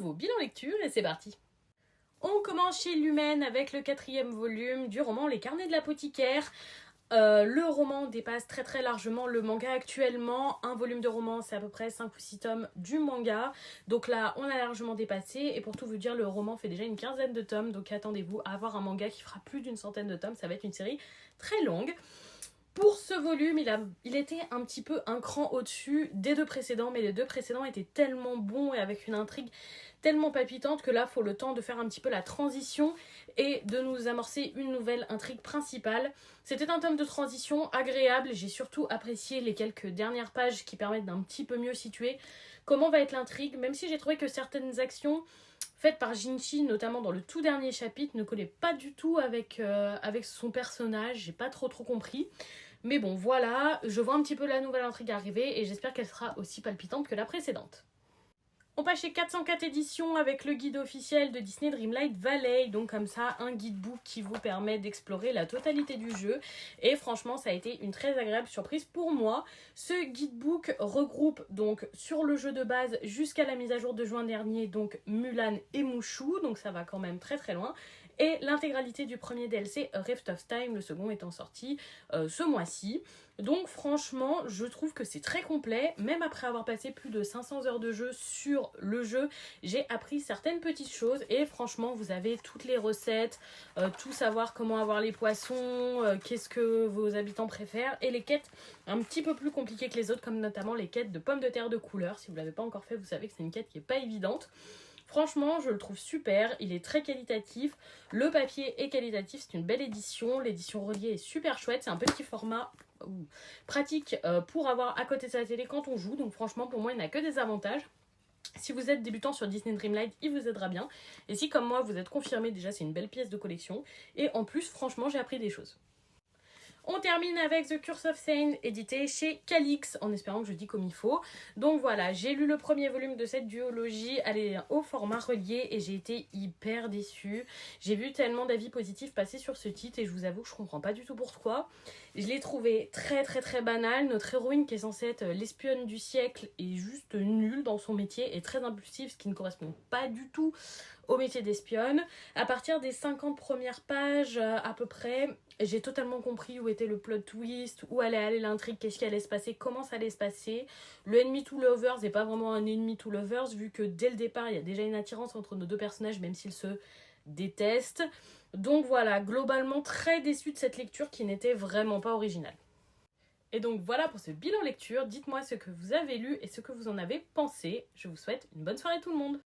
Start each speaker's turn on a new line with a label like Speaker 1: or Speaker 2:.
Speaker 1: nouveau bilan lecture et c'est parti. On commence chez Lumen avec le 4e volume du roman Les Carnets de l'apothicaire. Le roman dépasse très largement le manga actuellement. Un volume de roman, c'est à peu près 5 ou 6 tomes du manga. Donc là, on a largement dépassé. Et pour tout vous dire, le roman fait déjà une quinzaine de tomes. Donc attendez-vous à avoir un manga qui fera plus d'une centaine de tomes. Ça va être une série très longue. Pour ce volume, il était un petit peu un cran au-dessus des deux précédents, mais les deux précédents étaient tellement bons et avec une intrigue tellement palpitante que là, il faut le temps de faire un petit peu la transition et de nous amorcer une nouvelle intrigue principale. C'était un tome de transition agréable, j'ai surtout apprécié les quelques dernières pages qui permettent d'un petit peu mieux situer comment va être l'intrigue, même si j'ai trouvé que certaines actions faites par Jinchi, notamment dans le tout dernier chapitre, ne collaient pas du tout avec son personnage, j'ai pas trop compris. Mais bon, voilà, je vois un petit peu la nouvelle intrigue arriver et j'espère qu'elle sera aussi palpitante que la précédente. On passe chez 404 éditions avec le guide officiel de Disney Dreamlight Valley, donc comme ça un guidebook qui vous permet d'explorer la totalité du jeu et franchement ça a été une très agréable surprise pour moi. Ce guidebook regroupe donc sur le jeu de base jusqu'à la mise à jour de juin dernier donc Mulan et Mushu, donc ça va quand même très loin. Et l'intégralité du premier DLC Rift of Time, le second étant sorti ce mois-ci. Donc franchement, je trouve que c'est très complet. Même après avoir passé plus de 500 heures de jeu sur le jeu, j'ai appris certaines petites choses. Et franchement, vous avez toutes les recettes, tout savoir comment avoir les poissons, qu'est-ce que vos habitants préfèrent. Et les quêtes un petit peu plus compliquées que les autres, comme notamment les quêtes de pommes de terre de couleur. Si vous ne l'avez pas encore fait, vous savez que c'est une quête qui n'est pas évidente. Franchement, je le trouve super, il est très qualitatif, le papier est qualitatif, c'est une belle édition, l'édition reliée est super chouette, c'est un petit format pratique pour avoir à côté de sa télé quand on joue, donc franchement pour moi il n'a que des avantages. Si vous êtes débutant sur Disney Dreamlight, il vous aidera bien, et si comme moi vous êtes confirmé, déjà c'est une belle pièce de collection, et en plus franchement j'ai appris des choses. On termine avec The Curse of Sane, édité chez Calix, en espérant que je dis comme il faut. Donc voilà, j'ai lu le premier volume de cette duologie, elle est au format relié et j'ai été hyper déçue. J'ai vu tellement d'avis positifs passer sur ce titre et je vous avoue que je comprends pas du tout pourquoi. Je l'ai trouvé très banal. Notre héroïne qui est censée être l'espionne du siècle est juste nulle dans son métier et très impulsive, ce qui ne correspond pas du tout au métier d'espionne. À partir des 50 premières pages à peu près, j'ai totalement compris où était le plot twist, où allait aller l'intrigue, qu'est-ce qui allait se passer, comment ça allait se passer. Le enemy to lovers n'est pas vraiment un enemy to lovers, vu que dès le départ, il y a déjà une attirance entre nos deux personnages, même s'ils se détestent. Donc voilà, globalement très déçue de cette lecture qui n'était vraiment pas originale. Et donc voilà pour ce bilan lecture, dites-moi ce que vous avez lu et ce que vous en avez pensé. Je vous souhaite une bonne soirée tout le monde.